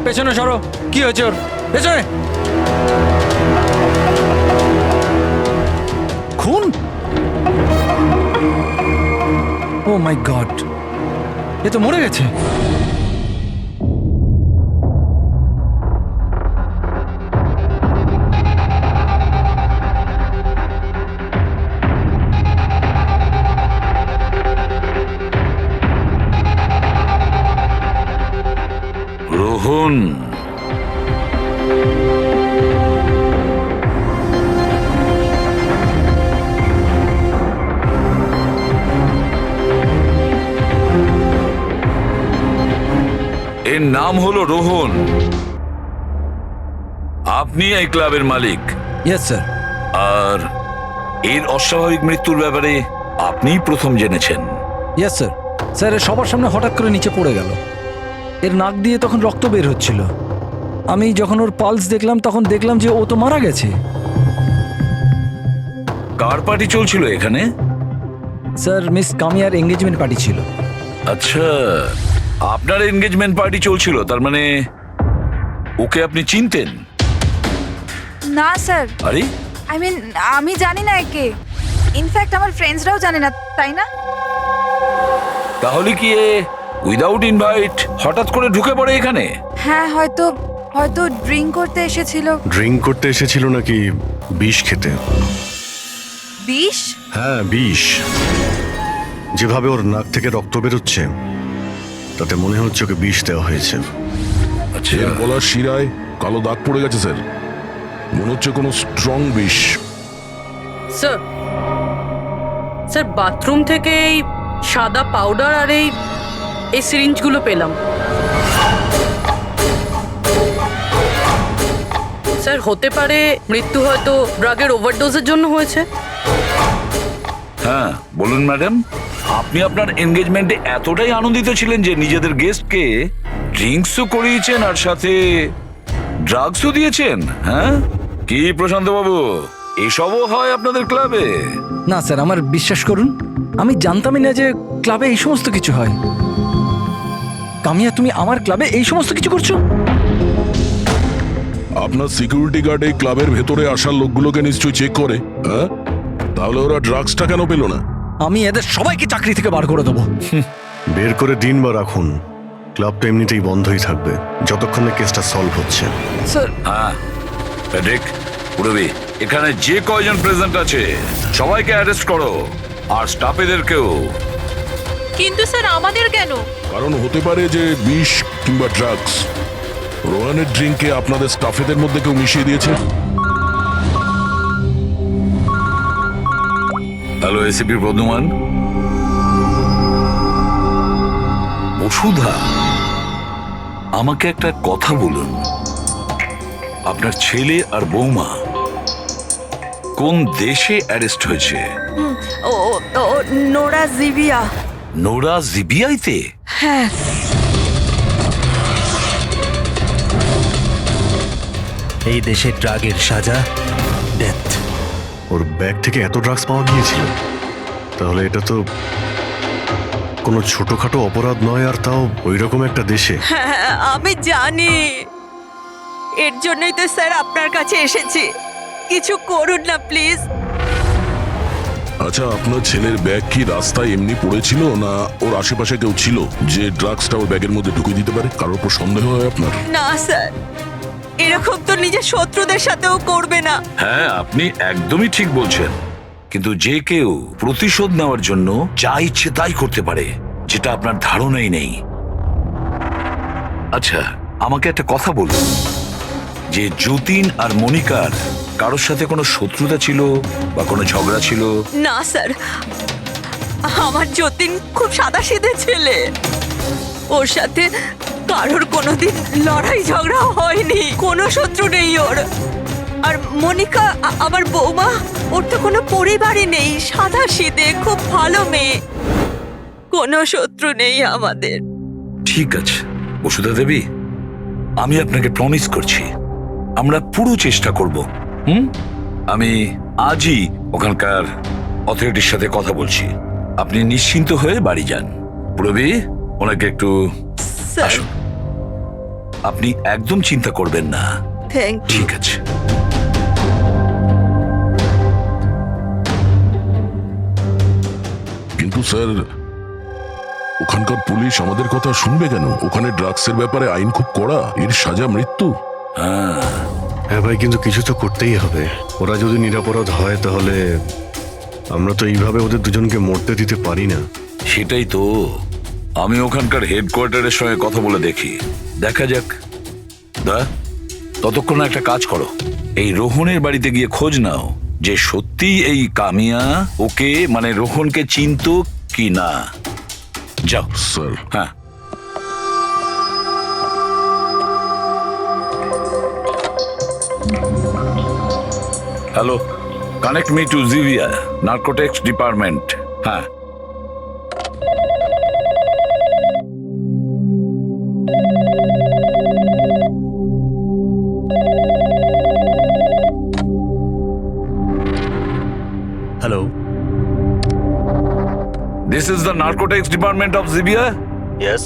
পেছনে সরো। কি হয়েছে ওর? পেছনে। খুন? ও মাই গড, এ তো মরে গেছে। রোহন, এর নাম হলো রোহন। আপনি এই ক্লাবের মালিক। Yes sir. আর এর অস্বাভাবিক মৃত্যুর ব্যাপারে আপনিই প্রথম জেনেছেন। Yes sir. স্যার, এর সবার সামনে হঠাৎ করে নিচে পড়ে গেল। এর নাক দিয়ে তখন রক্ত বের হচ্ছিল। আমি যখন ওর পালস দেখলাম তখন দেখলাম যে ও তো মারা গেছে। কার পার্টি চলছিল এখানে? স্যার, মিস কামিয়ার এঙ্গেজমেন্ট পার্টি ছিল। আচ্ছা, আপনার এনগেজমেন্ট পার্টি চলছিল, তার মানে ওকে আপনি চিনতেন? না স্যার, আরে আই মিন আমি জানি না একে। ইনফ্যাক্ট আমার ফ্রেন্ডসরাও জানে না, তাই না? তাহলে কি এ উইদাউট ইনভাইট হঠাৎ করে ঢুকে পড়ে এখানে? হ্যাঁ, হয়তো হয়তো ড্রিঙ্ক করতে এসেছিল। ড্রিঙ্ক করতে এসেছিল নাকি বিষ খেতে? বিষ? হ্যাঁ, বিষ। যেভাবে ওর নাক থেকে রক্ত বেরোচ্ছে তাতে মনে হচ্ছে ওকে বিষ দেওয়া হয়েছে। আচ্ছা, এর গলার শিরায় কালো দাগ পড়ে গেছে স্যার, মনে হচ্ছে কোনো স্ট্রং বিষ। স্যার, স্যার বাথরুম থেকে এই সাদা পাউডার আর এই সিরিঞ্জগুলো পেলাম। স্যার, হতে পারে মৃত্যু হয়তো ড্রাগের ওভারডোজের জন্য হয়েছে। হ্যাঁ বলুন ম্যাডাম, আপনি আপনার এনগেজমেন্টে এতটাই আনন্দিত ছিলেন যে নিজেদের গেস্টকে ড্রিঙ্কসও করিয়েছেন আর সাথে ড্রাগসও দিয়েছেন? হ্যাঁ কি প্রশান্ত বাবু, এসবও হয় আপনাদের ক্লাবে? না স্যার, আমার বিশ্বাস করুন, আমি জানতামই না যে ক্লাবে এই সমস্ত কিছু হয়। কামিয়া, তুমি আমার ক্লাবে এই সমস্ত কিছু করছো? আপনার সিকিউরিটি গার্ড এই ক্লাবের ভেতরে আসার লোকগুলোকে নিশ্চয়ই চেক করে। হ্যাঁ, তাহলে ওরা ড্রাগসটা কেন পেল না? আমি এদের সবাইকে চাকরি থেকে বার করে দেবো। বের করে দিন বা রাখুন, ক্লাবটা এমনিতেই বন্ধই থাকবে যতক্ষণ না কেসটা সলভ হচ্ছে। স্যার, হ্যাঁ প্যাট্রিক, পুরবি, এখানে যে কয়জন প্রেজেন্ট আছে সবাইকে অ্যারেস্ট করো, আর স্টাফেদেরকেও। কিন্তু স্যার আমাদের কেন? কারণ হতে পারে যে বিষ কিংবা ড্রাগস রোহানের ড্রিঙ্কে আপনাদের স্টাফেদের মধ্যে কেউ মিশিয়ে দিয়েছে। Hello ACP Pradyuman. বসুধা, আমাকে একটা কথা বলুন, আপনার ছেলে আর বৌমা কোন দেশে অ্যারেস্ট হয়েছে? ও নোরা জিবিয়া। নোরা জিবিআইতে? হ্যাঁ। এই দেশে ড্রাগের সাজা ডেথ। ওর ব্যাগ থেকে এত ড্রাগস পাওয়া গিয়েছিল, তাহলে এটা তো কোনো ছোটখাটো অপরাধ নয়, আর তাও ওই রকম একটা দেশে। হ্যাঁ, আমি জানি, এর জন্যই তো স্যার আপনার কাছে এসেছি। কিছু করুন না প্লিজ। আচ্ছা, আপনার ছেলের ব্যাগ কি রাস্তায় এমনি পড়েছিল, না ওর আশেপাশে কেউ ছিল যে ড্রাগসটা ওর ব্যাগের মধ্যে ঢুকিয়ে দিতে পারে? কারোর উপর সন্দেহ হয় আপনার? না স্যার, এরকম তো নিজের শত্রুদের সাথেও করবে না। হ্যাঁ, আপনি একদমই ঠিক বলছেন, কিন্তু যে কেউ প্রতিশোধ নেওয়ার জন্য যা ইচ্ছে তাই করতে পারে, যেটা আপনার ধারণাই নেই। আচ্ছা, আমাকে একটা কথা বলুন, যে যতীন আর মনিকার কারোর সাথে কোনো শত্রুতা ছিল বা কোনো ঝগড়া ছিল? না স্যার, আমার যতীন খুব সাদাসিধে ছেলে, ওর সাথে কারোর কোনোদিন লড়াই ঝগড়া হয়নি, কোনো শত্রু নেই ওর। আর মনিকা আমার বৌমা, ওর তো কোনো পরিবারই নেই, সাদাসিধে খুব ভালো মেয়ে, কোনো শত্রু নেই আমাদের। ঠিক আছে বসুধা দেবী, আমি আপনাকে প্রমিস করছি আমরা পুরো চেষ্টা করব। আমি আজই ওখানকার অথরিটির সাথে কথা বলছি, আপনি নিশ্চিন্ত হয়ে বাড়ি যান। প্রবি, ওনাকে একটু স্যার, আসুন আপনি একদম চিন্তা করবেন না। থ্যাংক ঠিক আছে। কিন্তু স্যার ওখানকার পুলিশ আমাদের কথা শুনবে কেন? ওখানে ড্রাগসের ব্যাপারে আইন খুব কড়া, এর সাজা মৃত্যু। হ্যাঁ ভাই, কিন্তু কিছু তো করতেই হবে। ওরা যদি নিরাপরাধ হয় তাহলে আমরা তো এইভাবে ওদের দুজনকে মরতে দিতে পারি না। সেটাই তো, আমি ওখানকার হেডকোয়ার্টারের সঙ্গে কথা বলে দেখি, দেখা যাক। ততক্ষণ একটা কাজ করো, এই রোহনের বাড়িতে গিয়ে খোঁজ নাও যে সত্যি এই কামিয়া ওকে মানে রোহনকে চিনতো কি না। যাও। স্যার হ্যাঁ। Hello, connect me to Zivia narcotics department. হ্যাঁ। Hello, this is the narcotics department of Zivia. Yes.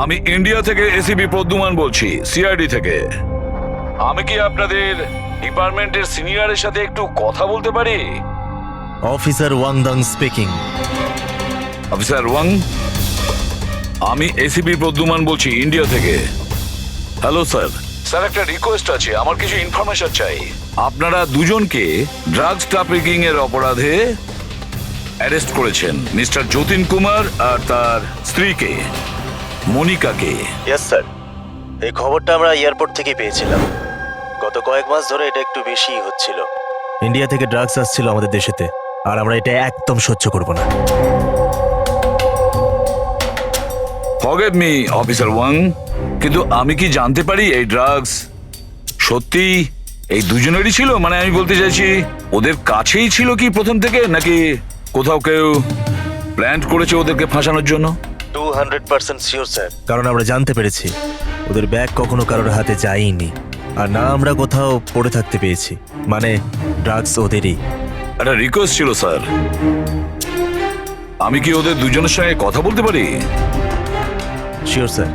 আমি ইন্ডিয়া থেকে এসিপি প্রদ্যুমান বলছি, সিআইডি থেকে। আমি কি আপনাদের ডিপার্টমেন্টের সিনিয়রের সাথে একটু কথা বলতে পারি? Officer Wangdang speaking. Officer Wang, আমি এসিপি প্রদ্যুমান বলছি ইন্ডিয়া থেকে। Hello sir. স্যার, একটা রিকোয়েস্ট আছে, আমার কিছু ইনফরমেশন চাই। আপনারা দুজনকে ড্রাগস ট্রাফিকিং এর অপরাধে অ্যারেস্ট করেছেন, মিস্টার যতীন কুমার আর তার স্ত্রীকে মনিকাকে। ইয়েস স্যার, এই খবরটা আমরা এয়ারপোর্ট থেকে পেয়েছিলাম। গত কয়েক মাস ধরে এটা একটু বেশি হচ্ছিল। ইন্ডিয়া থেকে ড্রাগস আসছিল আমাদের দেশেতে, আর আমরা এটা একদম সহ্য করব না। ফরগিভ মি অফিসার ওয়াং, কিন্তু আমি কি জানতে পারি এই ড্রাগস সত্যি এই দুজনেরই ছিল? মানে আমি বলতে চাইছি, ওদের কাছেই ছিল কি প্রথম থেকে, নাকি কোথাও কেউ প্ল্যান করেছে ওদেরকে ফাঁসানোর জন্য? 200% শিওর স্যার, কারণ আমরা জানতে পেরেছি ওদের ব্যাগ কখনো কারোর হাতে যায়নি, আর না আমরা কোথাও পড়ে থাকতে পেয়েছি। মানে ড্রাগস ওদেরই। একটা রিকোয়েস্ট ছিল স্যার, আমি কি ওদের দুজনের সঙ্গে কথা বলতে পারি? শিওর স্যার,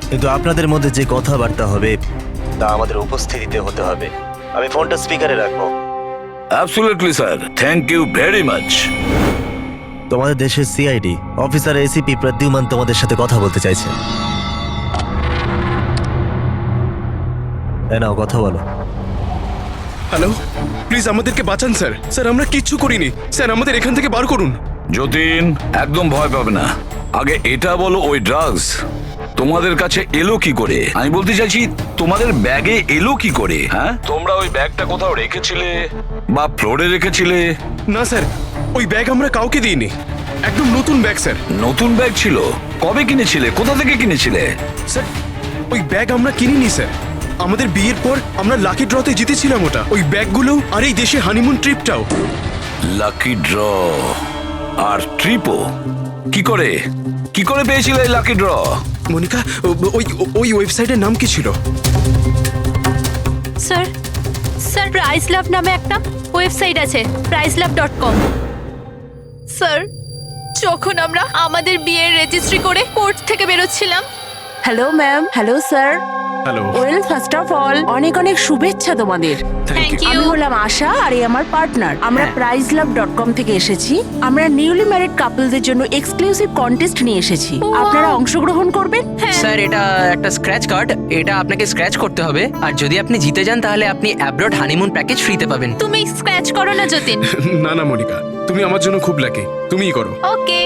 কিন্তু আপনাদের মধ্যে যে কথাবার্তা হবে তা আমাদের উপস্থিতিতে হতে হবে। আমি ফোনটা স্পিকারে রাখবো। Absolutely sir, thank you very much. তোমাদের দেশের সিআইডি অফিসার এসিপি প্রদ্যুমান তোমাদের সাথে কথা বলতে চাইছে। নাও কথা বলো। হ্যালো, প্লিজ আমাদেরকে বাঁচান স্যার। স্যার, আমরা কিচ্ছু করিনি স্যার, আমাদের এখান থেকে বার করুন। যতীন, একদম ভয় পাবে না। আগে এটা বলো, ওই ড্রাগস তোমাদের কাছে এলো কি করে? আমি বলতে চাইছি, তোমাদের ব্যাগে এলো কি করে? হ্যাঁ, তোমরা ওই ব্যাগটা কোথাও রেখেছিলে বা ফ্লোরে রেখেছিলে? না স্যার, ওই ব্যাগ আমরা কাউকে দিইনি, একদম নতুন ব্যাগ স্যার। নতুন ব্যাগ ছিল? কবে কিনেছিলে? কোথা থেকে কিনেছিলে? স্যার, ওই ব্যাগ আমরা কিনিনি স্যার। আমাদের বিয়ের পর আমরা লাকি ড্রতে জিতেছিলাম ওটা, ওই ব্যাগগুলো আর এই দেশে হানিমুন ট্রিপটাও। লাকি ড্র আর ট্রিপও? কি করে পেয়েছিলে এই লাকি ড্র? মনিকা, ওই ওয়েবসাইটের নাম কি ছিল? স্যার, প্রাইজ লাভ নামে একটা ওয়েবসাইট আছে, prizelav.com। স্যার, যখন আমরা আমাদের বিয়ের রেজিস্ট্রি করে কোর্ট থেকে বেরোচ্ছিলাম। Hello ma'am. Hello sir. Hello. Well, first of all অনেক অনেক শুভেচ্ছা তোমাদের। Thank you. আমি হলাম আশা, আর এই আমার পার্টনার। আমরা prizelav.com থেকে এসেছি। আমরা নিউলি ম্যারিড কাপলদের জন্য এক্সক্লুসিভ কন্টেস্ট নিয়ে এসেছি। আপনারা অংশগ্রহণ করবেন? স্যার, এটা একটা স্ক্র্যাচ কার্ড, এটা আপনাকে স্ক্র্যাচ করতে হবে, আর যদি আপনি জিতে যান তাহলে আপনি অ্যাব্রড হানিমুন প্যাকেজ ফ্রিতে পাবেন। তুমি স্ক্র্যাচ করো না যতীন। না না মনিকা, তুমি আমার জন্য খুব লাকি, তুমিই করো। ওকে।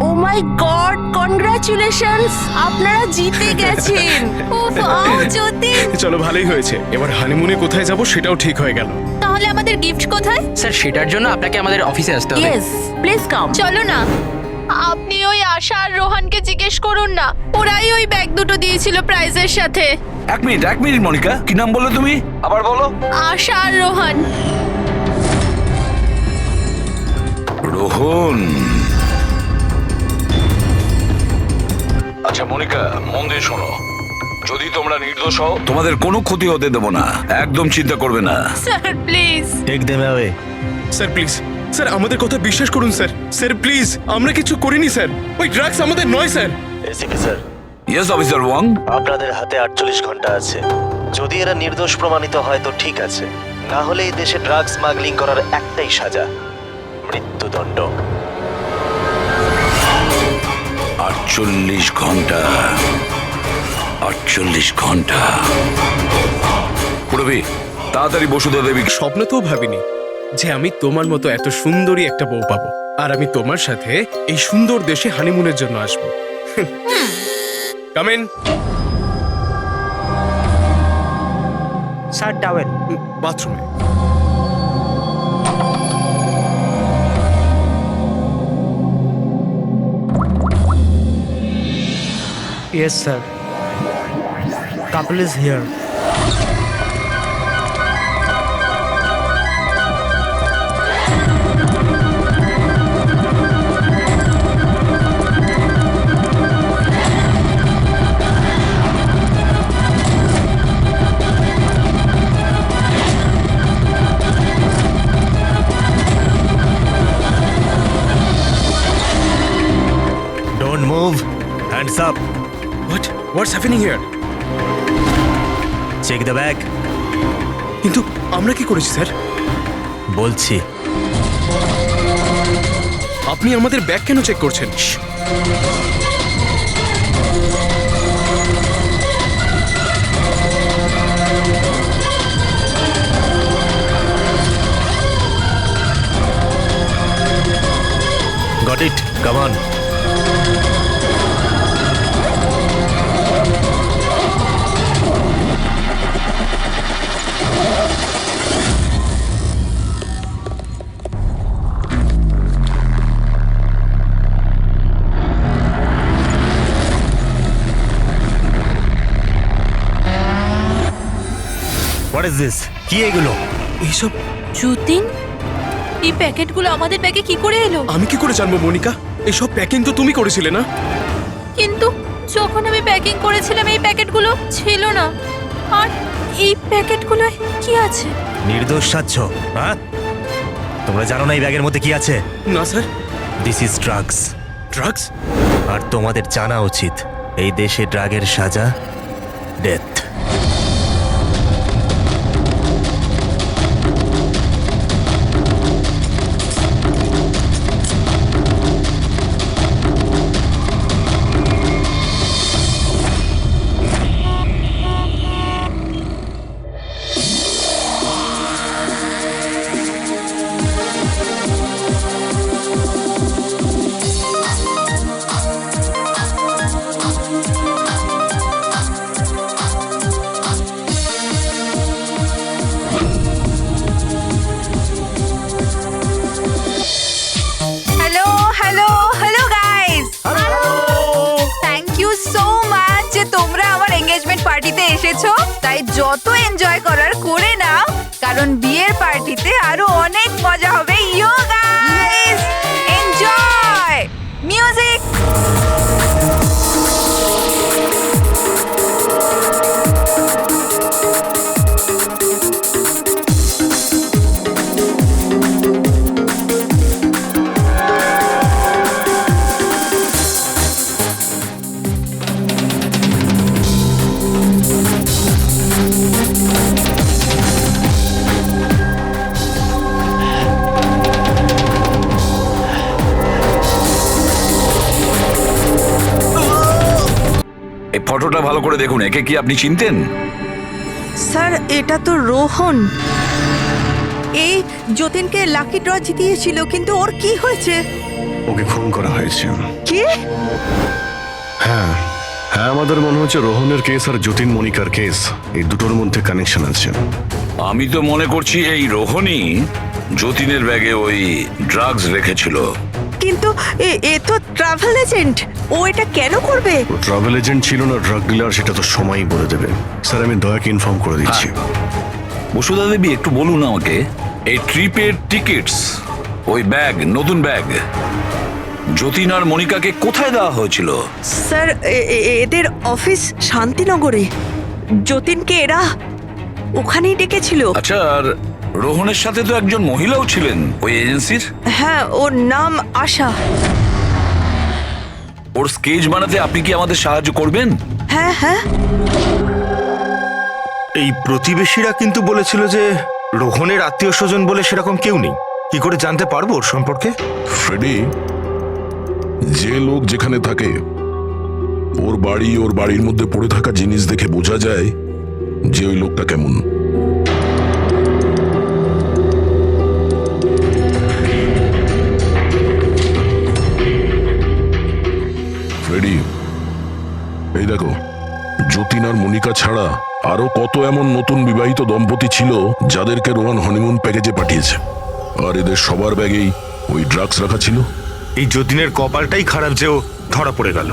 ও মাই গড, কনগ্রাচুলেশনস, আপনারা জিতে গেছেন। উফ, যতীন। চলো, ভালোই হয়েছে। এবার হানিমুনে কোথায় যাব সেটাও ঠিক হয়ে গেল। তাহলে আমাদের গিফট কোথায়? স্যার, সেটার জন্য আপনাকে আমাদের অফিসে আসতে হবে। Yes, please come. চলো না। আপনি ওই আশা আর রোহানকে জিজ্ঞেস করুন না, ওরাই ওই ব্যাগ দুটো দিয়েছিল প্রাইজের সাথে। এক মিনিট মনিকা, কি নাম বললে তুমি? আবার বলো। আশা আর রোহান। রোহন। আচ্ছা মনিকা, মন দিয়ে শোনো, যদি তোমরা নির্দোষ হও তোমাদের কোনো ক্ষতি হতে দেবো না, একদম চিন্তা করবে না। Sir please. Take them away. Sir please, sir আমাদের কথা বিশ্বাস করুন স্যার। স্যার প্লিজ, আমরা কিছু করিনি স্যার। ওই ড্রাগস আমাদের নয় sir. ACP sir, yes officer Wang. আপনাদের হাতে 48 ঘন্টা আছে। যদি এরা নির্দোষ প্রমাণিত হয় তো ঠিক আছে, না হলে এই দেশে ড্রাগস স্মাগলিং করার একটাই সাজা, মৃত্যুদণ্ড। 48 ঘন্টা, 48 ঘন্টা। পুরবি তাড়াতাড়ি বসুধা দেবী। স্বপ্নতেও ভাবিনি যে আমি তোমার মতো এত সুন্দরী একটা বউ পাবো, আর আমি তোমার সাথে এই সুন্দর দেশে হানিমুনের জন্য আসবো। Come in. Sir towel. বাথরুমে। Yes sir, couple is here. Don't move, hands up. What's happening here? Check the bag. কিন্তু আমরা কি করেছি স্যার? বলছি। আপনি আমাদের ব্যাগ কেন চেক করছেন? Got it, come on. What is this? কি এগুলো? এইসব যতীন, এই প্যাকেটগুলো আমাদের ব্যাগে কি করে এলো? আমি কি করে জানবো মনিকা? এইসব প্যাকিং তো তুমি করেছিলে না? কিন্তু যখন আমি প্যাকিং করেছিলাম এই প্যাকেটগুলো ছিল না। আর এই প্যাকেটগুলোয় কি আছে? নির্দোষ সাচ্ছ, হ্যাঁ? তোমরা জানো না এই ব্যাগের মধ্যে কি আছে? না sir. This is drugs. Drugs? আর তোমাদের জানা উচিত এই দেশে ড্রাগের সাজা death. Hello hello hello guys, thank you so much যে তোমরা আমার এঙ্গেজমেন্ট পার্টিতে এসেছো। তাই যত এনজয় করার করে নাও, কারণ বিয়ের পার্টিতে আরো অনেক মজা হবে। ইয়ো গাইস, এনজয় মিউজিক। এই ফটোটা ভালো করে দেখুন, একে কি আপনি চিনতেন? স্যার এটা তো রোহন। এই যতীনকে লাকি ড্র জিতিয়েছিল, কিন্তু ওর কি হয়েছে? ওকে খুন করা হয়েছে। কি? হ্যাঁ হ্যাঁ, আমাদের মনে হচ্ছে রোহনের কেস আর যতীন মনিকার কেস, এই দুটোর মধ্যে কানেকশন আছে। আমি তো মনে করছি এই রোহনই যতীনের ব্যাগে ওই ড্রাগস রেখেছিল। কিন্তু এ তো ট্রাভেল এজেন্ট, ও এটা কেন করবে? ও ট্রাভেল এজেন্ট ছিল না ড্রাগ ডিলার, সেটা তো সময়ই বলে দেবে। স্যার আমি দয়াকে ইনফর্ম করে দিচ্ছি। বসুধা দেবী একটু বলুন আমাকে, এই ট্রিপের টিকিটস, ওই ব্যাগ, নতুন ব্যাগ, যতীন আর মনিকাকে কোথায় দেওয়া হয়েছিল? স্যার এদের অফিস শান্তিনগরে। যতীনকে এরা ওখানেই ডেকেছিল। আচ্ছা, আর রোহনের সাথে তো একজন মহিলাও ছিলেন ওই এজেন্সির। হ্যাঁ, ওর নাম আশা। ওর স্কেচ বানাতে আপনি কি আমাদের সাহায্য করবেন? হ্যাঁ হ্যাঁ। এই প্রতিবেশীরা কিন্তু বলেছিল যে রোহনের আত্মীয় স্বজন বলে সেরকম কেউ নেই। কি করে জানতে পারবো ওর সম্পর্কে? ফ্রেডি, যে লোক যেখানে থাকে ওর বাড়ি, ওর বাড়ির মধ্যে পড়ে থাকা জিনিস দেখে বোঝা যায় যে ওই লোকটা কেমন। ফ্রেডি, এই দেখো, যতীন আর মনিকা ছাড়া আরো কত এমন নতুন বিবাহিত দম্পতি ছিল যাদেরকে রোহন হনিমুন প্যাকেজে পাঠিয়েছে, আর এদের সবার ব্যাগেই ওই ড্রাগস রাখা ছিল। এই যতীনের কপালটাই খারাপ যে ও ধরা পড়ে গেল।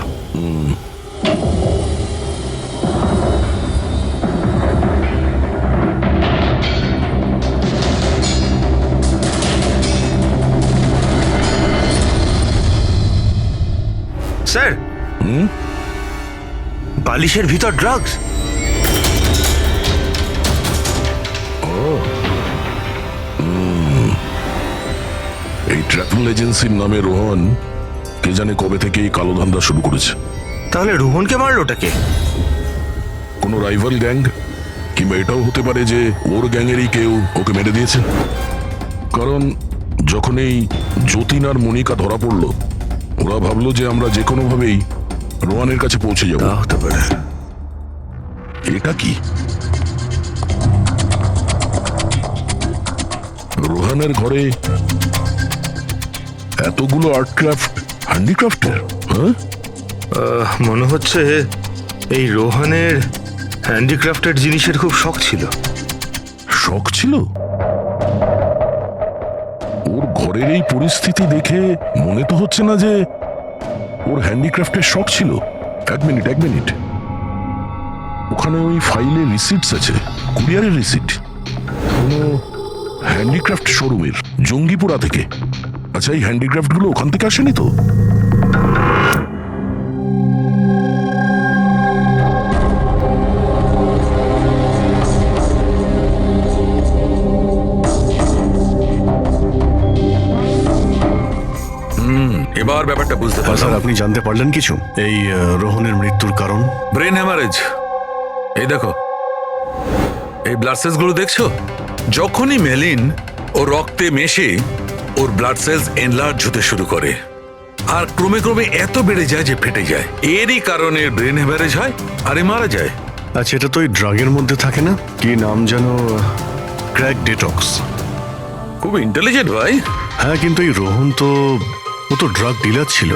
স্যার, বালিশের ভিতর ড্রাগস। এই ট্রাভেল এজেন্সির নামে রোহন কে জানে কবে থেকে এই কালো ধান্দা শুরু করেছে। তাহলে রোহনকে মারলোটাকে? কোনো রাইভাল গ্যাং, কিংবা এটাও হতে পারে যে ওর গ্যাংয়েরই কেউ ওকে মেরে দিয়েছে। কারণ যখন এই যতীন আর মনিকা ধরা পড়লো, ওরা ভাবলো যে আমরা যে কোনো ভাবেই রোহানের কাছে পৌঁছে যাবো। তা হতে পারে। এটা কি? রোহানের ঘরে এতগুলো আর্টক্রাফট, হ্যান্ডিক্রাফটের। হ্যাঁ, মনে হচ্ছে এই রোহনের হ্যান্ডিক্রাফটেড জিনিসের খুব শখ ছিল। শখ ছিল? ওর ঘরের এই পরিস্থিতি দেখে মনে তো হচ্ছে না যে ওর হ্যান্ডিক্রাফটের শখ ছিল। এক মিনিট, ওখানে ওই ফাইলে রিসিটস আছে, কুরিয়ারের রিসিট, কোনো হ্যান্ডিক্রাফট শোরুমের, জঙ্গিপুরা থেকে। আচ্ছা, এই হ্যান্ডিক্রাফট গুলো ওখান থেকে আসেনি তো? এবার ব্যাপারটা বুঝতে স্যার, পারলাম। আপনি জানতে পারলেন কিছু এই রোহনের মৃত্যুর কারণ? Brain haemorrhage. এই দেখো, এই ব্লাড সেলস গুলো দেখছো? যখনই মেলিন ও রক্তে মেশে ওর ব্লাড সেলস এনলার্জ হতে শুরু করে, আর ক্রমে ক্রমে এত বেড়ে যায় যে ফেটে যায়। এরই কারণে ব্রেন হ্যামারেজ হয় আর এ মারা যায়। আচ্ছা, এটা তো ওই ড্রাগের মধ্যে থাকে না? কি নাম যেন? Crack detox. খুব ইন্টেলিজেন্ট ভাই। হ্যাঁ, কিন্তু এই রোহন তো, ও তো ড্রাগ ডিলার ছিল।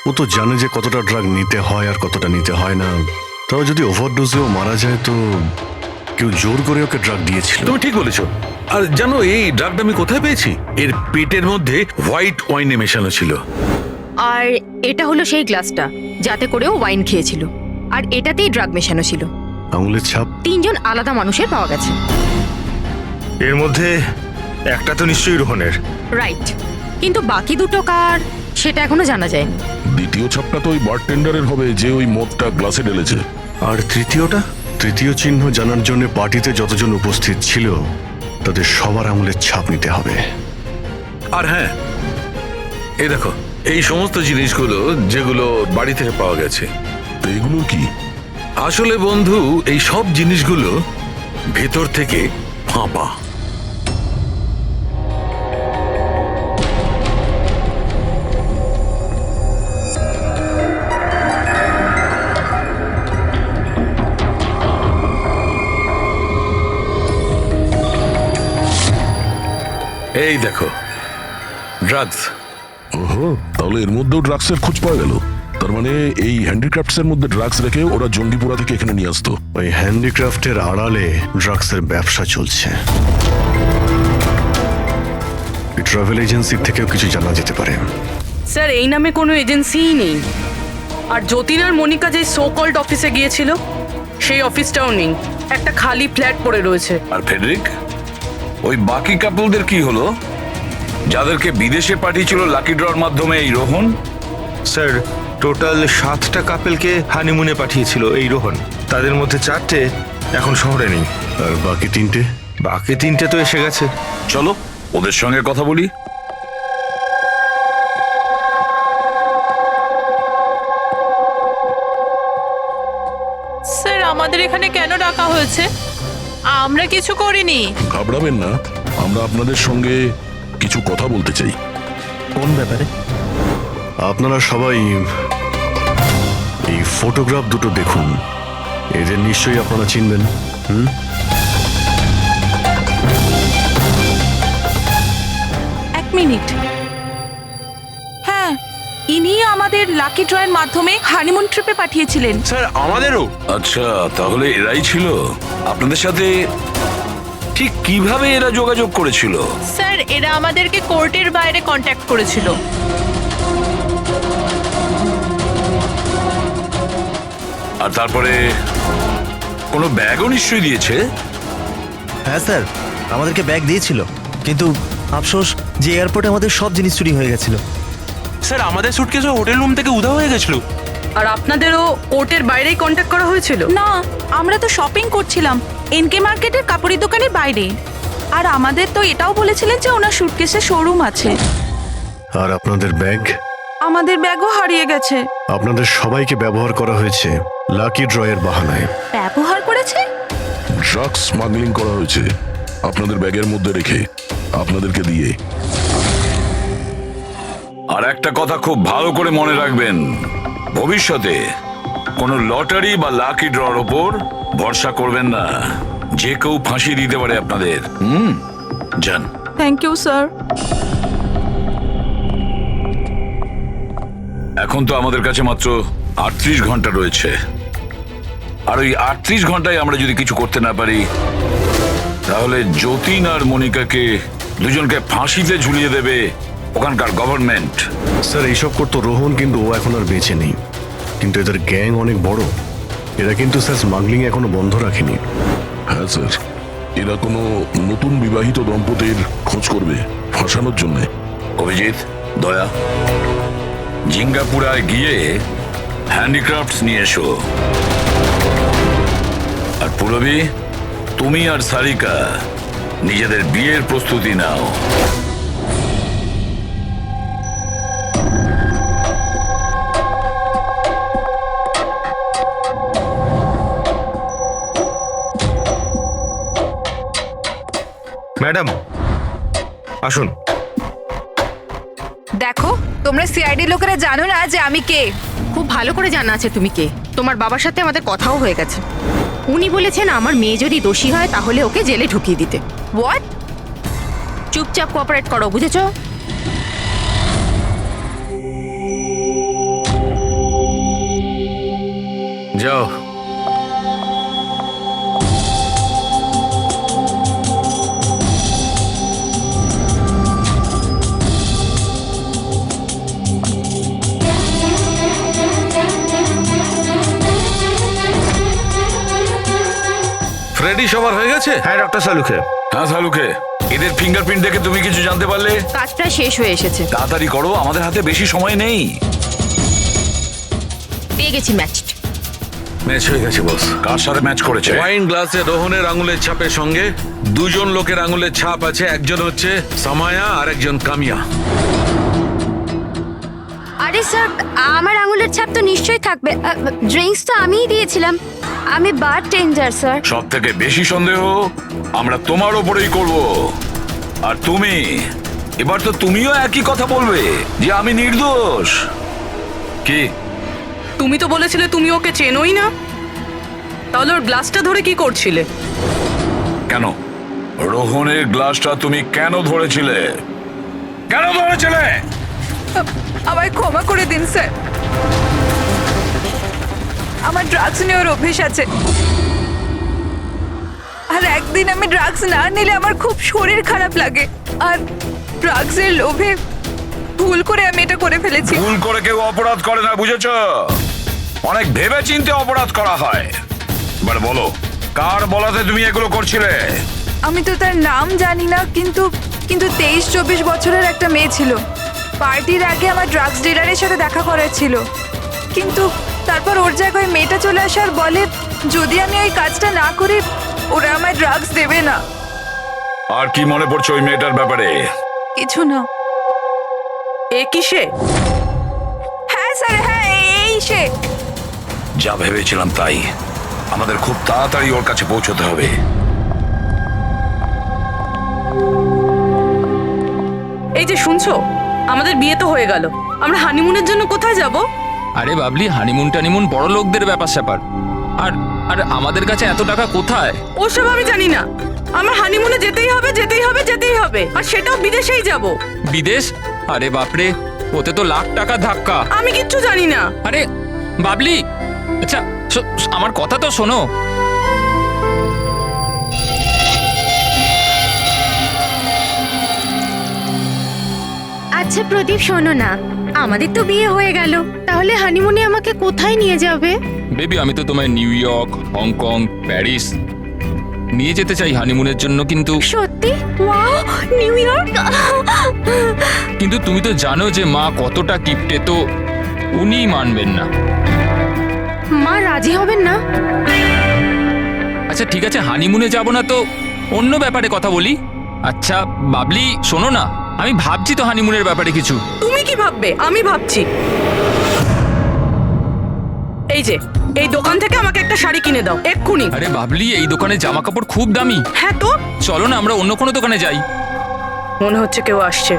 ও তো জানে যে কতটা ড্রাগ নিতে হয় আর কতটা নিতে হয় না। তাও যদি ওভারডোজেও মারা যায় তো কেউ জোর করে ওকে ড্রাগ দিয়েছিল। তুমি ঠিক বলেছো। আর জানো এই ড্রাগটা আমি কোথায় পেয়েছি? এর পেটের মধ্যে হোয়াইট ওয়াইনে মেশানো ছিল। আর এটা হলো সেই গ্লাসটা যাতে করেও ওয়াইন খেয়েছিল, আর এটাতেই ড্রাগ মেশানো ছিল। আঙুলের ছাপ 3 জন আলাদা মানুষের পাওয়া গেছে। এর মধ্যে একটা তো নিশ্চয়ই রোহনের। রাইট, কিন্তু বাকি দুটো কার সেটা এখনো জানা যায়নি। দ্বিতীয় ছাপটা তো ওই বারটেন্ডারের হবে যে ওই মদটা গ্লাসে ঢেলেছে। আর তৃতীয়টা? তৃতীয় চিহ্ন জানার জন্য পার্টিতে যতজন উপস্থিত ছিল তাদের সবার আঙুলের ছাপ নিতে হবে। আর হ্যাঁ, এই দেখো, এই সমস্ত জিনিসগুলো যেগুলো বাড়ি থেকে পাওয়া গেছে। তো এগুলো কি? আসলে বন্ধু, এই সব জিনিসগুলো ভেতর থেকে ফাঁপা। এই দেখো, ড্রাগস। ওহো, তাহলে এর মধ্যেও ড্রাগসের খোঁজ পাওয়া গেল। তার মানে এই হ্যান্ডিক্রাফটসের মধ্যে ড্রাগস রেখে ওরা জঙ্গিপুরা থেকে এখানে নিয়ে আসতো। ওই হ্যান্ডিক্রাফটের আড়ালে ড্রাগসের ব্যবসা চলছে। ট্রাভেল এজেন্সির থেকেও কিছু জানা যেতে পারে। স্যার, এই নামে কোনো এজেন্সিই নেই। আর যতীন আর মনিকা যে সো কল্ড অফিসে গিয়েছিল সেই অফিসটাও নেই, একটা খালি ফ্ল্যাট পড়ে রয়েছে। আর ফেডরিক, ওই বাকি কাপলদের কি হলো যাদেরকে বিদেশে পাঠিয়েছিল লাকি ড্রর মাধ্যমে এই রোহন? স্যার, টোটাল 7টা কাপেলকে হানিমুনে পাঠিয়েছিল এই রোহন। তাদের মধ্যে 4টে এখন শহরে নেই। আর বাকি 3টে? বাকি তিনটে তো এসে গেছে। চলো ওদের সঙ্গে কথা বলি। স্যার আমাদের এখানে কেন ডাকা হয়েছে? আমরা কিছু করিনি। ঘাবড়াবেন না, আমরা আপনাদের সঙ্গে কিছু কথা বলতে চাই। কোন ব্যাপারে? আপনারা সবাই এই ফটোগ্রাফ দুটো দেখুন, এদের নিশ্চয়ই আপনারা চিনবেন। এক মিনিট। হ্যাঁ, ইনি আমাদের লাকি ড্রয়ের মাধ্যমে হানিমুন ট্রিপে পাঠিয়েছিলেন। স্যার আমাদেরও। আচ্ছা, তাহলে এরাই ছিল আপনাদের সাথে। ঠিক কিভাবে এরা যোগাযোগ করেছিল? স্যার এরা আমাদেরকে কোর্টের বাইরে কন্ট্যাক্ট করেছিল। আর তারপরে কোনো ব্যাগও নিশ্চয়ই দিয়েছে। হ্যাঁ স্যার, আমাদেরকে ব্যাগ দিয়েছিল, কিন্তু আফসোস যে এয়ারপোর্টে আমাদের সব জিনিস চুরি হয়ে গেছিল। স্যার আমাদের সুটকেসও হোটেল রুম থেকে উধাও হয়ে গেছিল। আর আপনাদেরও কোর্টের বাইরেই কন্ট্যাক্ট করা হয়েছিল? না, আমরা তো শপিং করছিলাম এনকে মার্কেটের কাপড়ের দোকানের বাইরে। আর আমাদের তো এটাও বলেছিলেন যে ওনার সুটকেসের শোরুম আছে। আর আপনাদের ব্যাগ? আমাদের ব্যাগও হারিয়ে গেছে। আপনাদের সবাইকে ব্যবহার করা হয়েছে লাকি ড্রয়ের বাহানায়। ব্যবহার করেছে? ড্রাগস স্মাগলিং করা হয়েছে আপনাদের ব্যাগের মধ্যে রেখে, আপনাদেরকে দিয়ে। আর একটা কথা খুব ভালো করে মনে রাখবেন, ভবিষ্যতে কোনো লটারি বা লাকি ড্রর ওপর ভরসা করবেন না। যে কেউ ফাঁসি দিতে পারে আপনাদের। যান। Thank you sir. এখন তো আমাদের কাছে মাত্র 38 ঘন্টা রয়েছে, আর ওই 38 ঘন্টায় আমরা যদি কিছু করতে না পারি, তাহলে যতীন আর মনিকাকে দুজনকে ফাঁসিতে ঝুলিয়ে দেবে ওখানকার গভর্নমেন্ট। স্যার এইসব করতো রোহন, কিন্তু ও এখন আর বেঁচে নেই। কিন্তু এদের গ্যাং অনেক বড়। এরা কিন্তু স্যার স্মাগলিং এখনো বন্ধ রাখেনি। হ্যাঁ স্যার, এরা কোনো নতুন বিবাহিত দম্পতির খোঁজ করবে ফাঁসানোর জন্য। অভিজিৎ, দয়া, জিঙ্গাপুরায় গিয়ে হ্যান্ডিক্রাফটস নিয়ে এসো। আর পুরবী, তুমি আর সারিকা নিজেদের বিয়ের প্রস্তুতি নাও। ম্যাডাম আসুন। দেখো, তোমরা সিআইডি লোকেরা জানো না যে আমি কে। খুব ভালো করে জানা আছে তুমি কে। তোমার বাবার সাথে আমাদের কথাও হয়ে গেছে। উনি বলেছেন আমার মেয়ে যদি দোষী হয় তাহলে ওকে জেলে ঢুকিয়ে দিতে। হোয়াট? চুপচাপ কোঅপারেট করো, বুঝেছো? যাও। ফ্রেডি সবার হয়ে গেছে? হ্যাঁ ডক্টর সালুকে। হ্যাঁ সালুকে, এদের ফিঙ্গারপ্রিন্ট দেখে তুমি কিছু জানতে পারলে? কাজটা শেষ হয়ে এসেছে। তাড়াতাড়ি করো, আমাদের হাতে বেশি সময় নেই। পেয়ে গেছি ম্যাচ। ম্যাচ হয়ে গেছে বস। কার সাথে ম্যাচ করেছে? ওয়াইন গ্লাসে রোহনের আঙুলের ছাপের সঙ্গে দুজন লোকের আঙুলের ছাপ আছে। একজন হচ্ছে সামায়া আর একজন কামিয়া। আরে স্যার, আমার আঙুলের ছাপ তো নিশ্চয়ই থাকবে। ড্রিঙ্কস তো আমিই দিয়েছিলাম। আমি বার টেন্ডার স্যার। সব থেকে বেশি সন্দেহ আমরা তোমার ওপরেই করব। আর তুমি, এবার তো তুমিও একই কথা বলবে যে আমি নির্দোষ। কি? তুমি তো বলেছিলে তুমি ওকে চেনোই না, তাহলে ওর গ্লাসটা ধরে কি করছিলে? কেন রোহনের গ্লাসটা তুমি কেন ধরেছিলে? কেন ধরেছিলে? আমায় ক্ষমা করে দিন স্যার। আমার ড্রাগস নেওয়ার অভ্যেস আছে, আর একদিন আমি ড্রাগস না নিলে আমার খুব শরীর খারাপ লাগে। আর ড্রাগসের লোভে ভুল করে আমি এটা করে ফেলেছি। ভুল করে কেউ অপরাধ করে না, বুঝেছো? অনেক ভেবে চিন্তে অপরাধ করা হয়। এবার বলো, কার বলাতে তুমি এগুলো করছিলে? আমি তো তার নাম জানি না, কিন্তু 23-24 বছরের একটা মেয়ে ছিল। পার্টির আগে আমার ড্রাগস ডিলারের সাথে দেখা করার ছিল, কিন্তু তারপর ওর জায়গায় মেয়েটা চলে আসে আর বলে যদি আমি ওই কাজটা না করি ওরা আমায় ড্রাগস দেবে না। আর কি মনে পড়ছে ওই মেয়েটার ব্যাপারে? কিছু না। এ কিসে? হ্যাঁ স্যার, হ্যাঁ এই সে। যা ভেবেছিলাম তাই। আমাদের খুব তাড়াতাড়ি ওর কাছে পৌঁছতে হবে। এই যে শুনছো, আমাদের বিয়ে তো হয়ে গেল, আমরা হানিমুনের জন্য কোথায় যাব? আরে বাবলি, হানিমুন টানিমুন বড় লোকদের ব্যাপার স্যাপার। আর আর আমাদের কাছে এত টাকা কোথায়? ওসব আমি জানি না। আমার হানিমুনে যেতেই হবে, যেতেই হবে, যেতেই হবে, আর সেটাও বিদেশেই যাব। বিদেশ? আরে বাপরে, ওতে তো লাখ টাকা ধাক্কা। আমি কিচ্ছু জানি না। আরে বাবলি, আচ্ছা আমার কথা তো শোনো। আচ্ছা প্রদীপ, শোনো না, আমাদের তো বিয়ে হয়ে গেল, তাহলে হানিমুনে আমাকে কোথায় নিয়ে যাবে? বেবি, আমি তো তোমায় নিউ ইয়র্ক, হংকং, প্যারিস নিয়ে যেতে চাই হানিমুনের জন্য, কিন্তু সত্যি? Wow, new York! কিন্তু তুমি তো জানো যে মা কতটা কিপটে, তো উনিই মানবেন না। মা রাজি হবেন না? আচ্ছা ঠিক আছে, হানিমুনে যাব না তো অন্য ব্যাপারে কথা বলি। আচ্ছা বাবলি শোনো না, আমি ভাবছি তো হানিমুনের ব্যাপারে কিছু। তুমি কি ভাববে? আমি ভাবছি। এই যে এই দোকান থেকে আমাকে একটা শাড়ি কিনে দাও এক্ষুনি। আরে বাবলি, এই দোকানে জামা কাপড় খুব দামি। হ্যাঁ তো চলো না আমরা অন্য কোনো দোকানে যাই। মনে হচ্ছে কেউ আসছে।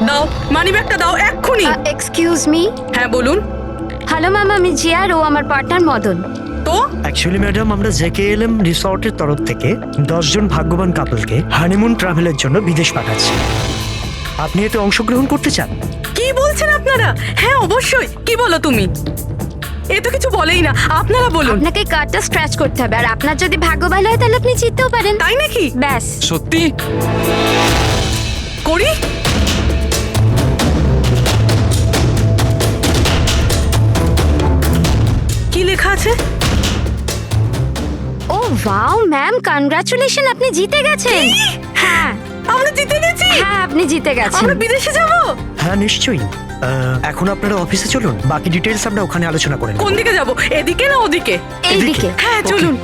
দাও মানিব্যাগটা, দাও এক্ষুনি। Excuse me. হ্যাঁ বলুন। হ্যালো ম্যাম, আমি জিয়া আর ও আমার পার্টনার মদন। তো অ্যাকচুয়ালি ম্যাডাম, আমরা জেকেএলএম রিসর্টের তরফ থেকে 10 জন ভাগ্যবান কাপলকে হানিমুন ট্রাভেলের জন্য বিদেশ পাঠাচ্ছি। আপনি এতে অংশগ্রহণ করতে চান? কি বলছেন আপনারা? হ্যাঁ অবশ্যই। কি বলো তুমি? এ তো কিছু বলেই না, আপনারা বলুন। আপনাকে কার্ডটা স্ক্র্যাচ করতে হবে, আর আপনার যদি ভাগ্য ভালো হয় তাহলে আপনি জিততেও পারেন। তাই নাকি? ব্যাস। সত্যি? করি। কি লেখা আছে? ও ওয়াও ম্যাম, কনগ্রাচুলেশন, আপনি জিতে গেছেন। হ্যাঁ আমরা জিতে গেছি। হ্যাঁ আপনি জিতে গেছেন। আমরা বিদেশে যাব? হ্যাঁ নিশ্চয়ই। এখন আপনারা অফিসে চলুন, বাকি ডিটেলস আমরা ওখানে আলোচনা করে নেব। কোন দিকে যাব? এদিকে না ওদিকে? এইদিকে। হ্যাঁ চলুন।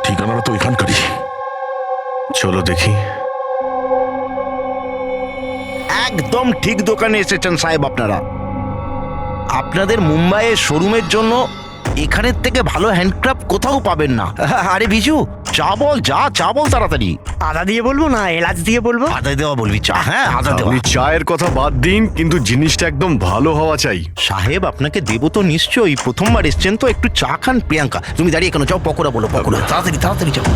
ঠিকানাটা তো এখানকারই। চলো দেখি। একদম ঠিক দোকানে এসেছেন সাহেব আপনারা। আপনাদের মুম্বাইয়ের শোরুমের জন্য এখানের থেকে ভালো হ্যান্ডক্রাফট কোথাও পাবেন না। আরে বিজু, চা বল, চা বল তাড়াতাড়ি। আদা দিয়ে বলবো না এলাচ দিয়ে বলবো? আদা দেওয়া বলবি চা? হ্যাঁ আদা দেওয়া। আপনি চায়ের কথা বাদ দিন, কিন্তু জিনিসটা একদম ভালো হওয়া চাই। সাহেব আপনাকে দেবো তো নিশ্চয়ই, প্রথমবার এসছেন তো, একটু চা খান। প্রিয়াঙ্কা তুমি দাঁড়িয়ে কেন? যাও পকোড়া বলো, পকোড়া তাড়াতাড়ি যাও।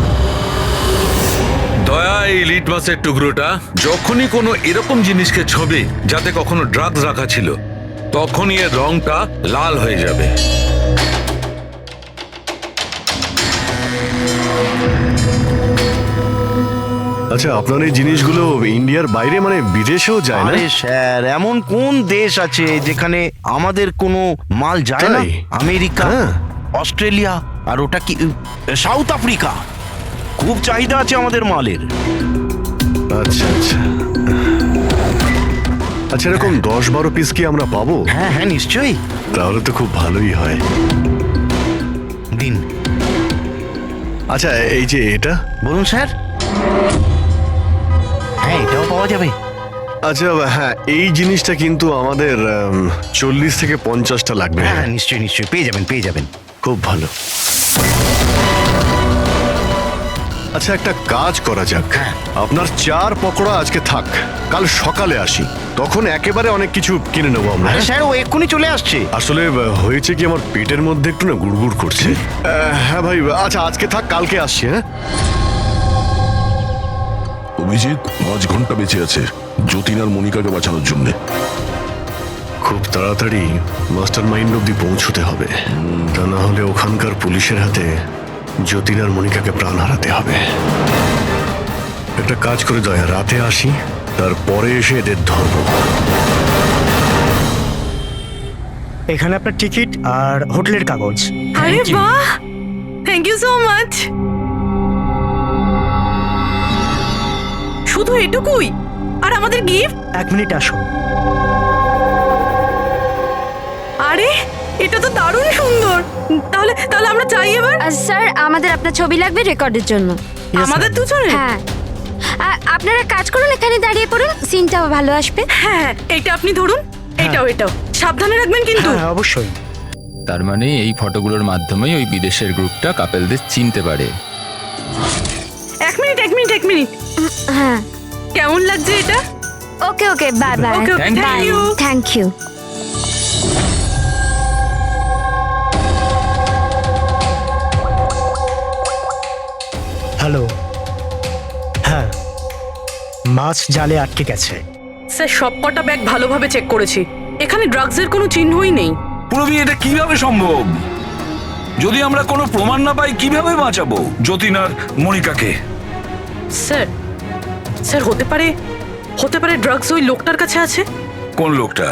দয়া, এই লিটমাসের টুকরোটা যখনই কোনো এরকম জিনিসকে ছবে যাতে কখনো ড্রাগস রাখা ছিল, তখনই এর রংটা লাল হয়ে যাবে। আচ্ছা, আপনার এই জিনিসগুলো ইন্ডিয়ার বাইরে মানে বিদেশেও যায় না? আরে স্যার, এমন কোন দেশ আছে যেখানে আমাদের কোনো মাল যায় না? তাই? আমেরিকা, অস্ট্রেলিয়া, আর ওটা কি সাউথ আফ্রিকা। খুব চাহিদা আছে আমাদের মালের। আচ্ছা আচ্ছা আচ্ছা, এরকম 10-12 পিস কি আমরা পাবো? হ্যাঁ হ্যাঁ নিশ্চয়ই। তাহলে তো খুব ভালোই হয়। দিন। আচ্ছা, এই যে এটা বলুন স্যার। হ্যাঁ এটাও পাওয়া যাবে। আচ্ছা হ্যাঁ, এই জিনিসটা কিন্তু আমাদের 40 থেকে 50টা লাগবে। হ্যাঁ নিশ্চয়ই পেয়ে যাবেন। খুব ভালো। আচ্ছা, একটা কাজ করা যাক। আপনার 4 পকোড়া আজকে থাক, কাল সকালে আসি, তখন একেবারে অনেক কিছু কিনে নেবো আমরা। স্যার ও এক্ষুনি চলে আসছে। আসলে হয়েছে কি, আমার পেটের মধ্যে একটু না গুড়গুড় করছে। হ্যাঁ ভাই, আচ্ছা আজকে থাক, কালকে আসছি। হ্যাঁ অভিজিৎ 5 ঘন্টা বেঁচে আছে যতীন আর মনিকাকে বাঁচানোর জন্য। খুব তাড়াতাড়ি মাস্টার মাইন্ড অব্দি পৌঁছতে হবে, তা না হলে ওখানকার পুলিশের হাতে যতীন আর মনিকাকে প্রাণ হারাতে হবে। একটা কাজ করে দয়া, রাতে আসি, তারপরে এসে এদের ধরবো। এখানে আপনার টিকিট আর হোটেলের কাগজ। আরে বাহ, থ্যাংক ইউ সো মাচ। শুধু এটুকুই? আর আমাদের গিফট? 1 মিনিট আসুন। আরে এটা তো দারুণ সুন্দর। তাহলে তাহলে আমরা চাই এবার। স্যার আমাদের আপনার ছবি লাগবে রেকর্ডের জন্য। আমাদের দুজনে? হ্যাঁ আপনারা কাজ করুন, এখানে দাঁড়িয়ে পড়ুন, সিনটাও ভালো আসবে। হ্যাঁ এইটা আপনি ধরুন, এটাও সাবধানে রাখবেন কিন্তু। হ্যাঁ অবশ্যই। তার মানে এই ফটোগুলোর মাধ্যমেই ওই বিদেশের গ্রুপটা কাপেলদের চিনতে পারে। এক মিনিট। হ্যাঁ কেমন লাগছে এটা? Okay bye bye. Thank you. Thank you. Hello. হ্যাঁ, মাছ জালে আটকে গেছে। স্যার সবকটা ব্যাগ ভালোভাবে চেক করেছি, এখানে ড্রাগসের কোনো চিহ্নই নেই। পুরবি, এটা কিভাবে সম্ভব? যদি আমরা কোনো প্রমাণ না পাই কিভাবে বাঁচাবো যতীন আর মনিকাকে? স্যার হতে পারে ড্রাগস ওই লোকটার কাছে আছে। কোন লোকটা?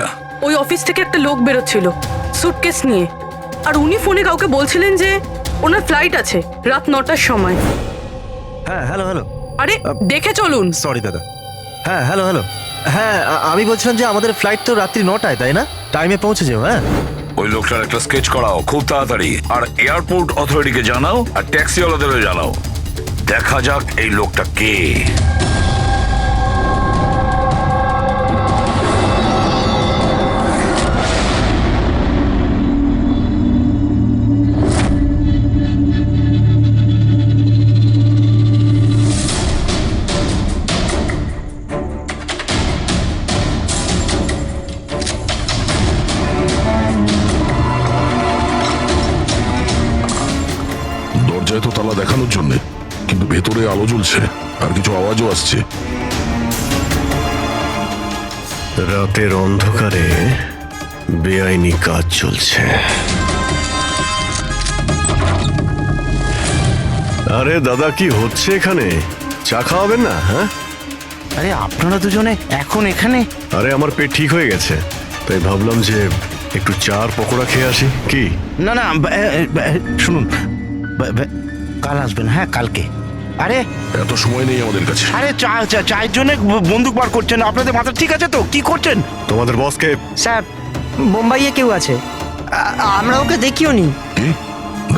ওই অফিস থেকে একটা লোক বেরোচ্ছিল সুটকেস নিয়ে, আর উনি ফোনে কাউকে বলছিলেন যে ওনার ফ্লাইট আছে রাত 9টার সময়। হ্যাঁ হ্যালো। আরে দেখে চলুন। সরি দাদা। হ্যাঁ হ্যালো। হ্যাঁ আমি বলছিলাম যে আমাদের ফ্লাইট তো রাত্রি 9টায়, তাই না? টাইমে পৌঁছে যাও। হ্যাঁ ওই লোকটার একটা স্কেচ করাও খুব তাড়াতাড়ি, আর এয়ারপোর্ট অথরিটিকে জানাও, আর ট্যাক্সিওয়ালাদেরও জানাও। দেখা যাক এই লোকটা কে। দরজায় তো তালা দেখানোর জন্য, কিন্তু ভেতরে আলো জ্বলছে আর কিছু আওয়াজও আসছে। রাতের অন্ধকারে বেআইনি কাজ চলছে। আরে দাদা, কি হচ্ছে এখানে? চা খাওয়াবেন না? হ্যাঁ, আরে আপনারা দুজনে এখন এখানে? আরে আমার পেট ঠিক হয়ে গেছে, তাই ভাবলাম যে একটু চার পকোড়া খেয়ে আসি। কি? না শুনুন, কাল আসবেন। হ্যাঁ কালকে। আরে এত সময় নেই আমাদের কাছে। আরে চায়ের জন্য বন্দুক বার করছেন? আপনাদের মাথা ঠিক আছে তো? কি করছেন? তোমাদের বসকে? স্যার মুম্বাইয়ে কেউ আছে, আমরা ওকে দেখিও নি। কি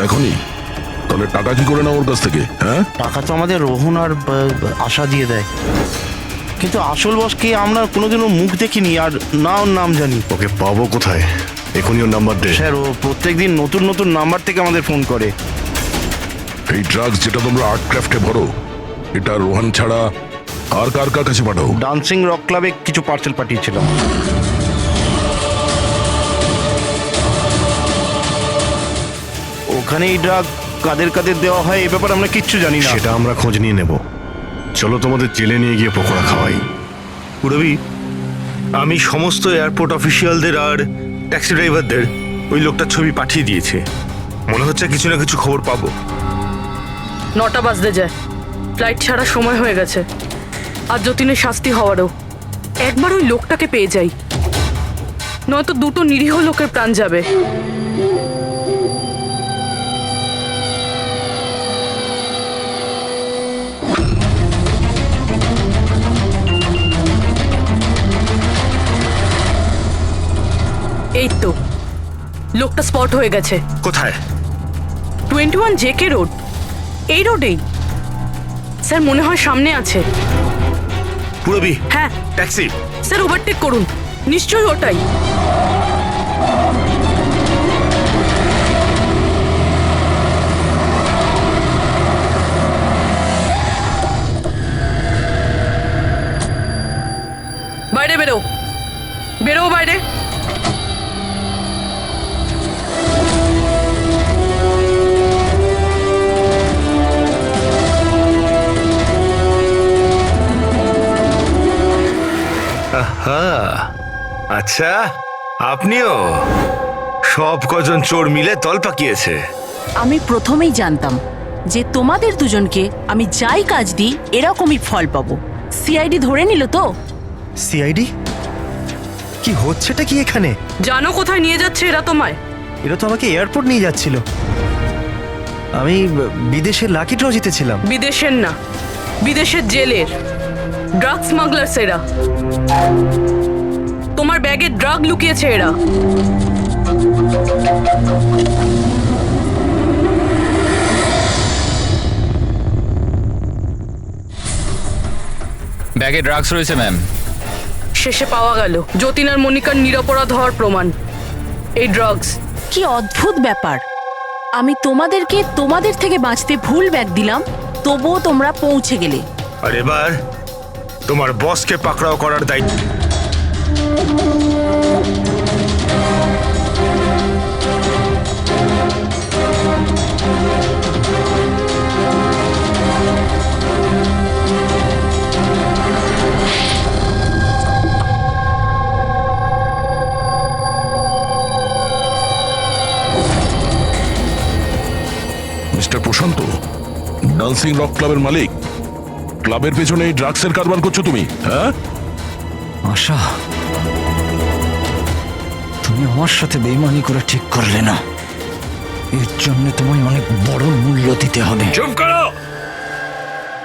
দেখনি? তাহলে টাকা কি করে না ওর কাছ থেকে? হ্যাঁ, টাকা তো আমাদের রোহন আর আশা দিয়ে দেয়, কিন্তু আসল বসকে আমরা কোনোদিনও মুখ দেখিনি, আর না ওর নাম জানি। ওকে পাবো কোথায়? এখনই ওর নাম্বার দে। স্যার ও প্রত্যেকদিন নতুন নাম্বার থেকে আমাদের ফোন করে। এই ড্রাগস যেটা তোমরা আর্ট ক্রাফটে ভরো, এটা রোহন ছাড়া আর কার কাছে পাঠাও? ডান্সিং রক ক্লাবে কিছু পার্সেল পাঠিয়েছিলাম। ওখানে এই ড্রাগ কাদের দেওয়া হয় এই ব্যাপারে আমরা কিচ্ছু জানি না। সেটা আমরা খোঁজ নিয়ে নেব। চলো তোমাদের জেলে নিয়ে গিয়ে পকোড়া খাওয়াই। পুরবি, আমি সমস্ত এয়ারপোর্ট অফিসিয়ালদের আর ট্যাক্সি ড্রাইভারদের ওই লোকটার ছবি পাঠিয়ে দিয়েছে। মনে হচ্ছে কিছু না কিছু খবর পাবো। 9টা বাজতে যায়, ফ্লাইট ছাড়ার সময় হয়ে গেছে, আর যতীনের শাস্তি হওয়ারও। একবার ওই লোকটাকে পেয়ে যাই, নয়তো দুটো নিরীহ লোকের প্রাণ যাবে। এই তো লোকটা স্পট হয়ে গেছে। কোথায়? 21 জেকে রোড, এই রোডেই। স্যার মনে হয় সামনে আছে। পুরবি, হ্যাঁ ট্যাক্সি। স্যার ওভারটেক করুন, নিশ্চয়ই ওটাই। বাইরে বেরো বাইরে। আচ্ছা, আপনিও? সব কজন চোর মিলে দল পাকিয়েছে। আমি প্রথমেই জানতাম যে তোমাদের দুজনকে আমি যাই কাজ দিই এরকমই ফল পাবো। সিআইডি ধরে নিল তো? সিআইডি? কি হচ্ছেটা কি এখানে? জানো কোথায় নিয়ে যাচ্ছে এরা তোমায়? এরা তো আমাকে এয়ারপোর্ট নিয়ে যাচ্ছিল। আমি বিদেশের লাকি ড্র জিতেছিলাম। বিদেশের না, বিদেশের জেলের ড্রাগ স্মাগলার্স এরা। তোমার ব্যাগে ড্রাগ লুকিয়েছে এরা। ব্যাগে ড্রাগস রয়েছে ম্যাম। শেষে পাওয়া গেল যতীন আর মনিকার নিরপরাধ হওয়ার প্রমাণ। এই ড্রাগস। কি অদ্ভুত ব্যাপার, আমি তোমাদেরকে তোমাদের থেকে বাঁচতে ভুল ব্যাগ দিলাম, তবুও তোমরা পৌঁছে গেলে। আর এবার তোমার বসকে পাকড়াও করার দায়িত্ব। মিস্টার প্রশান্ত, ডান্সিং রক ক্লাবের মালিক, ক্লাবের পেছনে এই ড্রাগসের কারবার করছো তুমি, হ্যাঁ? আশা, তুমি আমার সাথে বেইমানি করে ঠিক করলে না। এর জন্য তোমায় অনেক বড় মূল্য দিতে হবে। চুপ করো।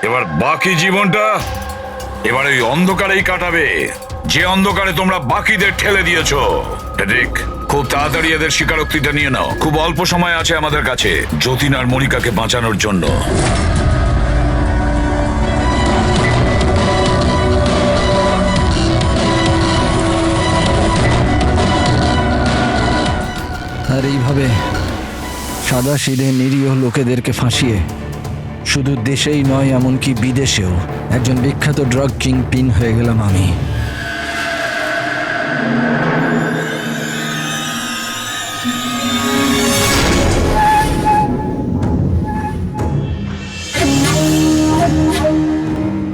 এবার বাকি জীবনটা এবার ওই অন্ধকারেই কাটাবে, যে অন্ধকারে তোমরা বাকিদের ঠেলে দিয়েছো। ঠিক, খুব তাড়াতাড়ি এদের স্বীকারোক্তিটা নিয়ে নাও। খুব অল্প সময় আছে আমাদের কাছে যতীন আর মনিকাকে বাঁচানোর জন্য। আর এইভাবে সাদা সিধে নিরীহ লোকেদেরকে ফাঁসিয়ে শুধু দেশেই নয়, এমনকি বিদেশেও একজন বিখ্যাত ড্রাগ কিং পিন হয়ে গেলাম আমি।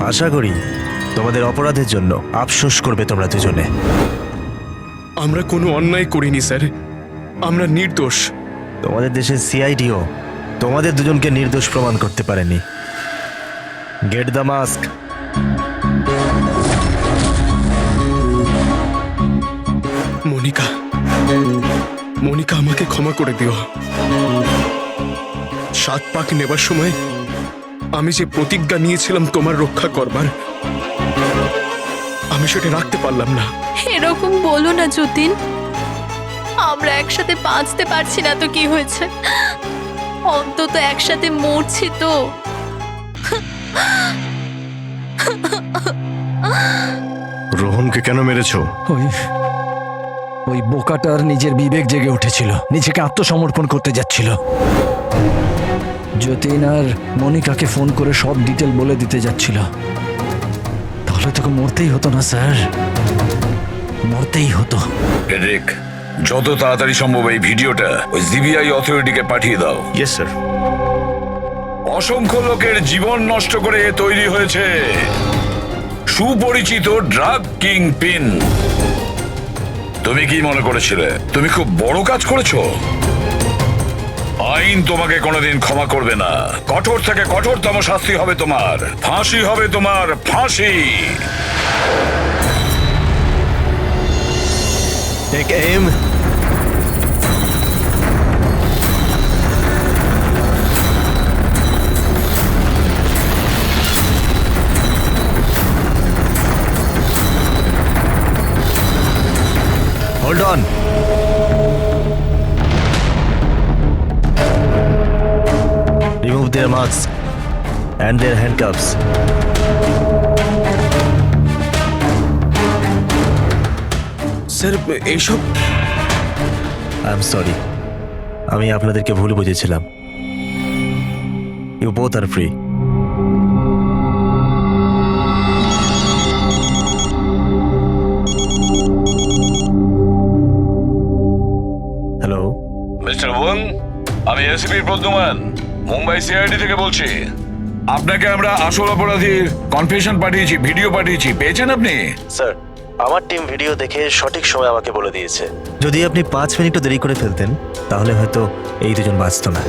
আশা করি তোমাদের অপরাধের জন্য আফসোস করবে তোমরা দুজনে। আমরা কোনো অন্যায় করিনি স্যার, আমরা নির্দোষ। তোমাদের দেশের সিআইডিও তোমাদের দুজনকে নির্দোষ প্রমাণ করতে পারেনি। Get the mask. Monica, Monica, আমাকে ক্ষমা করে দিও। 7 পাক নেবার সময় আমি যে প্রতিজ্ঞা নিয়েছিলাম তোমার রক্ষা করবার, আমি সেটা রাখতে পারলাম না। এরকম বলো না যতীন, আমরা একসাথে বাঁচতে পারছি না তো কি হয়েছে, অন্তত একসাথে মরছি তো। রোহনকে কেন মেরেছো? ওই বোকাটার নিজের বিবেক জেগে উঠেছিল, নিজেকে আত্মসমর্পণ করতে যাচ্ছিল। যতীন আর মনিকাকে ফোন করে সব ডিটেল বলে দিতে যাচ্ছিল। তাহলে তোকে মরতেই হতো না স্যার, মরতেই হতো। এরিক, যত তাড়াতাড়ি সম্ভব এই ভিডিওটা ওই সিবিআই অথরিটিকে পাঠিয়ে দাও। Yes sir. অসংখ্য লোকের জীবন নষ্ট করে তৈরি হয়েছে সুপরিচিত ড্রাগ কিং পিন। তুমি কি মনে করেছিলে তুমি খুব বড় কাজ করেছো? আইন তোমাকে কোনোদিন ক্ষমা করবে না। কঠোর থেকে কঠোরতম শাস্তি হবে তোমার, ফাঁসি হবে তোমার, ফাঁসি। Take aim. Hold on. Remove their masks and their handcuffs. Sir, এইসব আই এম সরি, আমি আপনাদেরকে ভুল বুঝেছিলাম। You both are free. Hello mister Wang, আমি এসপি প্রদ্যুমান, মুম্বাই সিআইডি থেকে বলছি। আপনাকে আমরা আসল অপরাধীর কনফেশন পাঠিয়েছি, ভিডিও পাঠিয়েছি, পেয়েছেন আপনি? স্যার, আমার টিম ভিডিও দেখে সঠিক সময় আমাকে বলে দিয়েছে। যদি আপনি 5 মিনিটও দেরি করে ফেলতেন তাহলে হয়তো এই দুজন বাঁচত না।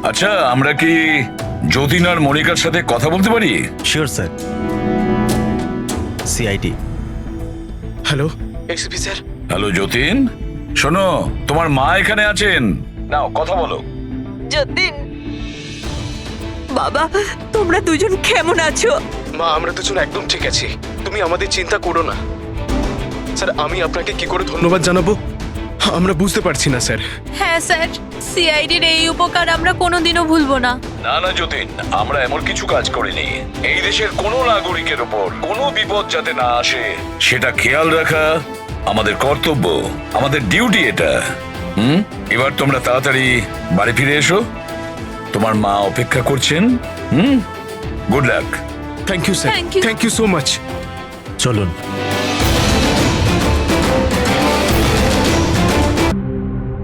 আচ্ছা, আমরা কি যতীন আর মনিকার সাথে কথা বলতে পারি? Sure sir. CID. Hello XP sir. Hello Jatin, শোনো, তোমার মা এখানে আছেন, নাও কথা বলো। যতীন, বাবা তোমরা দুজন কেমন আছো? মা, আমরা দুজন একদম ঠিক আছি, তুমি আমাদের চিন্তা করো না। স্যার, আমি আপনাকে কি করে ধন্যবাদ জানাবো আমরা বুঝতে পারছি না স্যার। হ্যাঁ স্যার, সিআইডির এই উপকার আমরা কোনোদিনও ভুলবো না। না না যতীন, আমরা এমন কিছু কাজ করিনি। এই দেশের কোনো নাগরিকের উপর কোনো বিপদ যাতে না আসে সেটা খেয়াল রাখা আমাদের কর্তব্য, আমাদের ডিউটি এটা। এবার তোমরা তাড়াতাড়ি বাড়ি ফিরে এসো, তোমার মা অপেক্ষা করছেন। Good luck. Thank you sir, thank you so much. চলুন।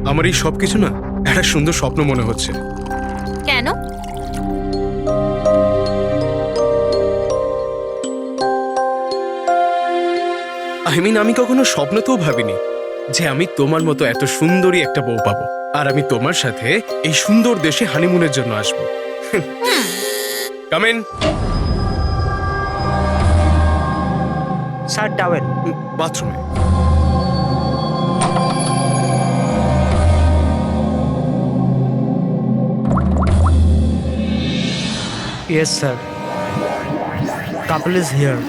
আমার এই সবকিছু না একটা সুন্দর স্বপ্ন মনে হচ্ছে। কেন? আমি কখনো স্বপ্নতেও ভাবিনি যে আমি তোমার মতো এত সুন্দরী একটা বউ পাবো, আর আমি তোমার সাথে এই সুন্দর দেশে হানিমুনের জন্য আসবো। Come in. Sir, towel. বাথরুমে। Yes, sir. Couple is here.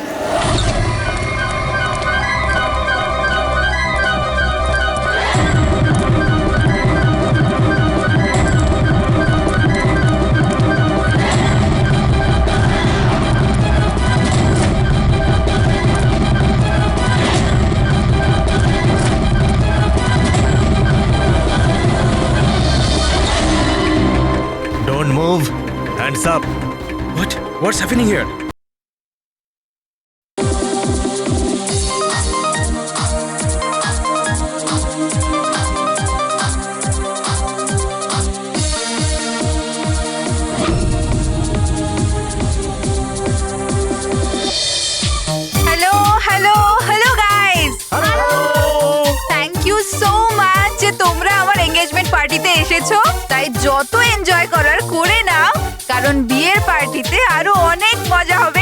Don't move. Hands up. What? What's happening here? Hello hello hello guys, thank you so much যে তোমরা আমার এঙ্গেজমেন্ট পার্টিতে এসেছো। তাই যত এনজয় করার করে নাও, কারণ বিয়ের পার্টিতে আরো অনেক মজা হবে।